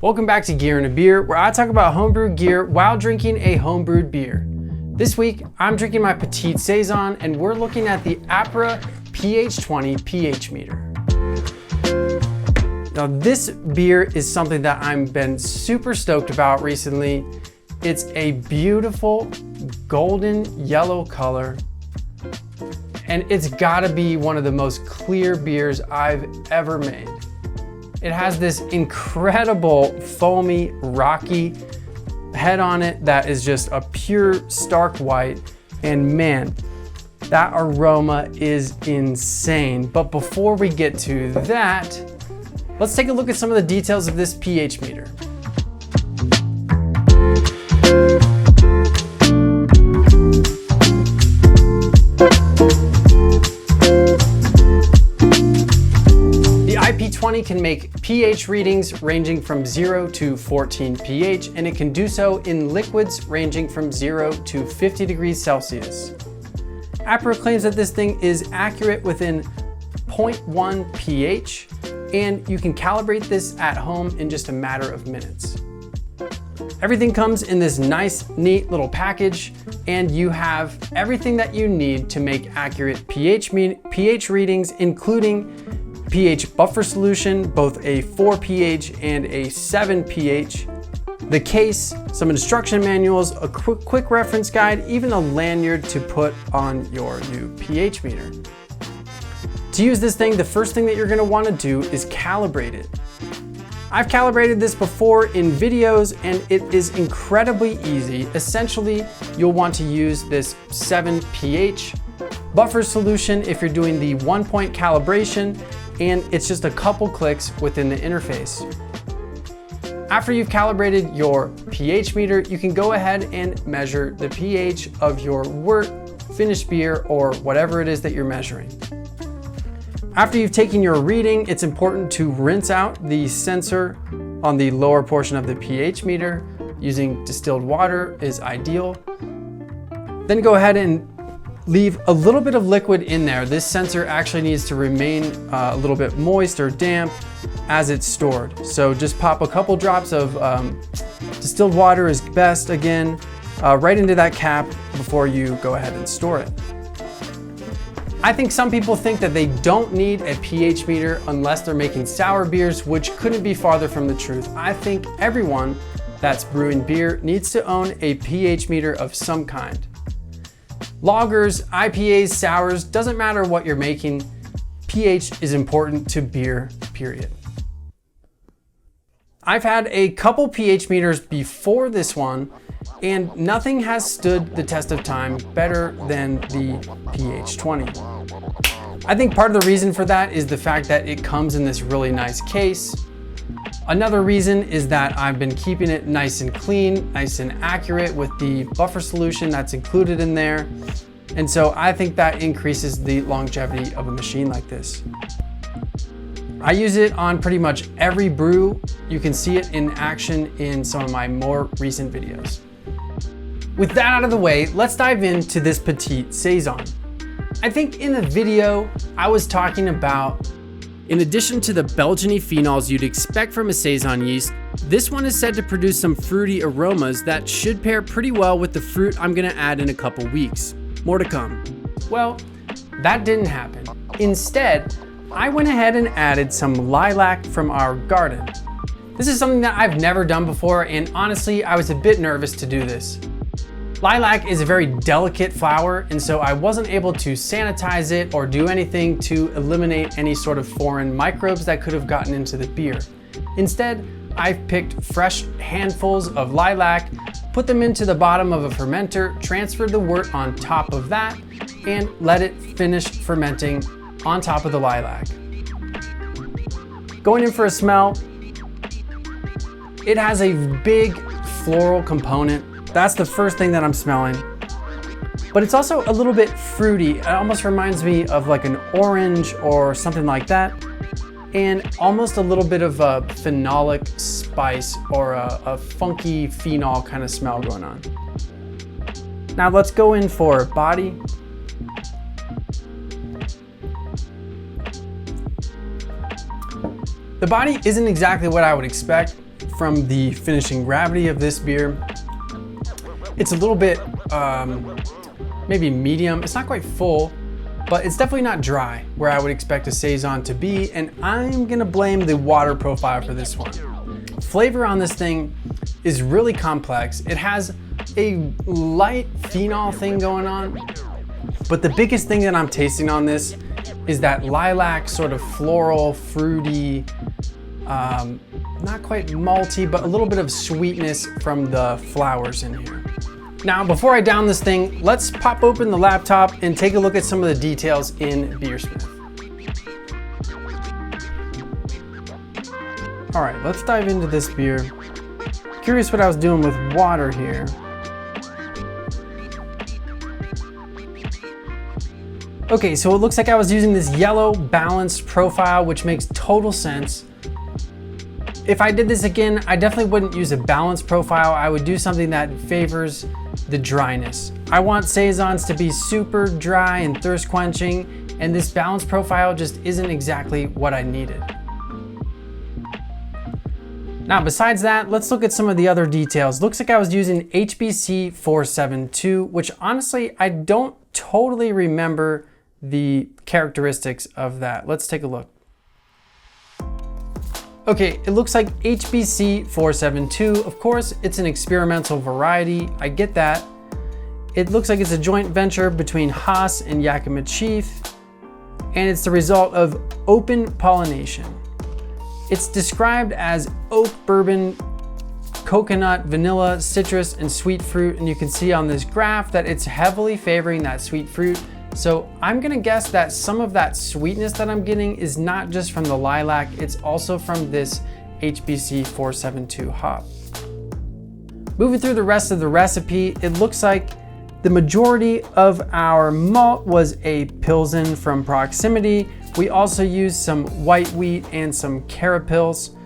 Welcome back to Gear and a Beer, where I talk about homebrew gear while drinking a homebrewed beer. This week, I'm drinking my Petite Saison, and we're looking at the Apera PH Meter. Now, this beer is something that I've been super stoked about recently. It's a beautiful golden yellow color, and it's gotta be one of the most clear beers I've ever made. It has this incredible foamy, rocky head on it that is just a pure stark white, and man, that aroma is insane. But before we get to that, let's take a look at some of the details of this pH meter. IP20 can make pH readings ranging from 0 to 14 pH, and it can do so in liquids ranging from 0 to 50 degrees Celsius. Apera claims that this thing is accurate within 0.1 pH, and you can calibrate this at home in just a matter of minutes. Everything comes in this nice, neat little package, and you have everything that you need to make accurate pH readings, including pH buffer solution, both a 4 pH and a 7 pH, the case, some instruction manuals, a quick reference guide, even a lanyard to put on your new pH meter. To use this thing, the first thing that you're gonna wanna do is calibrate it. I've calibrated this before in videos, and it is incredibly easy. Essentially, you'll want to use this 7 pH buffer solution if you're doing the 1-point calibration, and it's just a couple clicks within the interface. After you've calibrated your pH meter, you can go ahead and measure the pH of your wort, finished beer, or whatever it is that you're measuring. After you've taken your reading, it's important to rinse out the sensor on the lower portion of the pH meter. Using distilled water is ideal. Then go ahead and leave a little bit of liquid in there. This sensor actually needs to remain a little bit moist or damp as it's stored. So just pop a couple drops of distilled water is best, again, right into that cap before you go ahead and store it. I think some people think that they don't need a pH meter unless they're making sour beers, which couldn't be farther from the truth. I think everyone that's brewing beer needs to own a pH meter of some kind. Lagers, IPAs, sours, doesn't matter what you're making, pH is important to beer, period. I've had a couple pH meters before this one, and nothing has stood the test of time better than the PH20. I think part of the reason for that is the fact that it comes in this really nice case. Another reason is that I've been keeping it nice and clean, nice and accurate with the buffer solution that's included in there. And so I think that increases the longevity of a machine like this. I use it on pretty much every brew. You can see it in action in some of my more recent videos. With that out of the way, let's dive into this Petite Saison. I think in the video, I was talking about, in addition to the Belgian-y phenols you'd expect from a Saison yeast, this one is said to produce some fruity aromas that should pair pretty well with the fruit I'm gonna add in a couple weeks. More to come. Well, that didn't happen. Instead, I went ahead and added some lilac from our garden. This is something that I've never done before, and honestly, I was a bit nervous to do this. Lilac is a very delicate flower, and so I wasn't able to sanitize it or do anything to eliminate any sort of foreign microbes that could have gotten into the beer. Instead, I've picked fresh handfuls of lilac, put them into the bottom of a fermenter, transferred the wort on top of that, and let it finish fermenting on top of the lilac. Going in for a smell, it has a big floral component. That's the first thing that I'm smelling. But it's also a little bit fruity. It almost reminds me of like an orange or something like that. And almost a little bit of a phenolic spice or a funky phenol kind of smell going on. Now let's go in for body. The body isn't exactly what I would expect. from the finishing gravity of this beer. It's a little bit, maybe medium. It's not quite full, but it's definitely not dry where I would expect a Saison to be. And I'm gonna blame the water profile for this one. Flavor on this thing is really complex. It has a light phenol thing going on, but the biggest thing that I'm tasting on this is that lilac sort of floral, fruity, not quite malty, but a little bit of sweetness from the flowers in here. Now, before I down this thing, let's pop open the laptop and take a look at some of the details in Beersmith. All right, let's dive into this beer. Curious what I was doing with water here. Okay, so it looks like I was using this yellow balanced profile, which makes total sense. If I did this again, I definitely wouldn't use a balanced profile. I would do something that favors the dryness. I want Saisons to be super dry and thirst quenching, and this balanced profile just isn't exactly what I needed. Now, besides that, let's look at some of the other details. Looks like I was using HBC 472, which honestly, I don't totally remember the characteristics of that. Let's take a look. Okay, it looks like HBC 472. Of course, it's an experimental variety. I get that. It looks like it's a joint venture between Haas and Yakima Chief, and it's the result of open pollination. It's described as oak, bourbon, coconut, vanilla, citrus, and sweet fruit. And you can see on this graph that it's heavily favoring that sweet fruit. So I'm gonna guess that some of that sweetness that I'm getting is not just from the lilac, it's also from this HBC 472 hop. Moving through the rest of the recipe, it looks like the majority of our malt was a Pilsen from Proximity. We also used some white wheat and some carapils.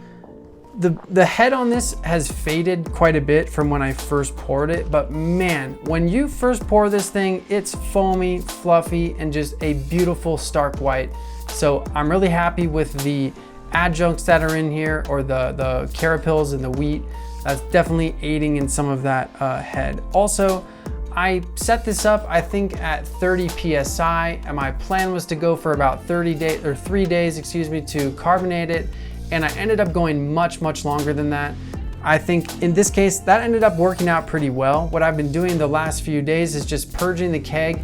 The head on this has faded quite a bit from when I first poured it, but man, when you first pour this thing, it's foamy, fluffy, and just a beautiful stark white. So I'm really happy with the adjuncts that are in here, or the carapils and the wheat. That's definitely aiding in some of that head. Also, I set this up, I think, at 30 PSI, and my plan was to go for about 3 days, excuse me, to carbonate it. And I ended up going much longer than that. I think in this case, that ended up working out pretty well. What I've been doing the last few days is just purging the keg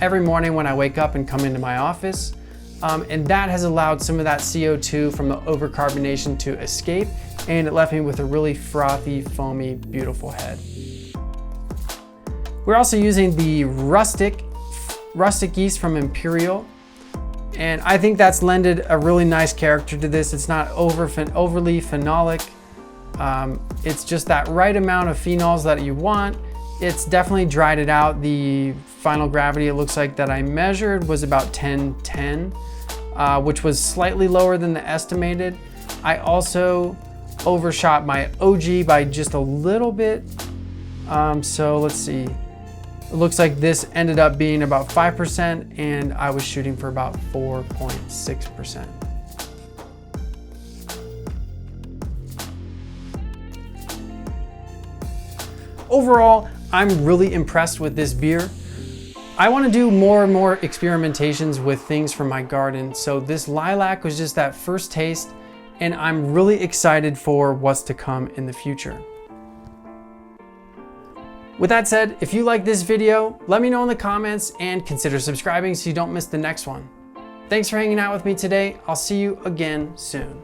every morning when I wake up and come into my office. And that has allowed some of that CO2 from the overcarbonation to escape, and it left me with a really frothy, foamy, beautiful head. We're also using the rustic yeast from Imperial. And I think that's lended a really nice character to this. It's not overly phenolic. It's just that right amount of phenols that you want. It's definitely dried it out. The final gravity, it looks like, that I measured was about 1010, which was slightly lower than the estimated. I also overshot my OG by just a little bit. So let's see. It looks like this ended up being about 5%, and I was shooting for about 4.6%. Overall, I'm really impressed with this beer. I want to do more and more experimentations with things from my garden. So this lilac was just that first taste, and I'm really excited for what's to come in the future. With that said, if you like this video, let me know in the comments and consider subscribing so you don't miss the next one. Thanks for hanging out with me today. I'll see you again soon.